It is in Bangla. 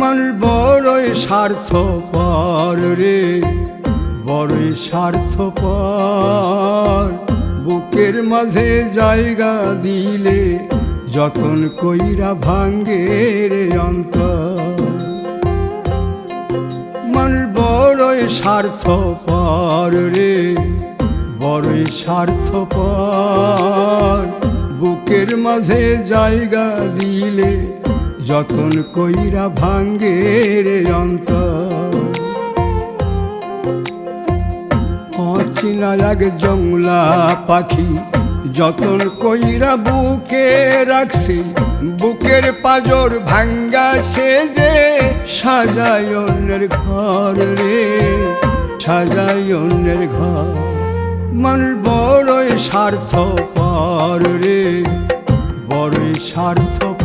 মানুষ বড়ই স্বার্থপর রে, বড়ই স্বার্থপর। বুকের মাঝে জায়গা দিলে যতন কইরা ভাঙ্গে রে অন্তর। মানুষ বড়ই স্বার্থপর রে, বড়ই স্বার্থপর। বুকের মাঝে জায়গা দিলে যতন কইরা ভাঙ্গে রে অন্তর। অচিনা এক জংলা পাখি যতন কইরা বুকে রাখছি, বুকের পাজর ভাঙ্গা সে যে সাজায় অন্যের ঘর রে, সাজায় অন্যের ঘর। মানুষ বড়ই স্বার্থপর রে, বড়ই স্বার্থপর।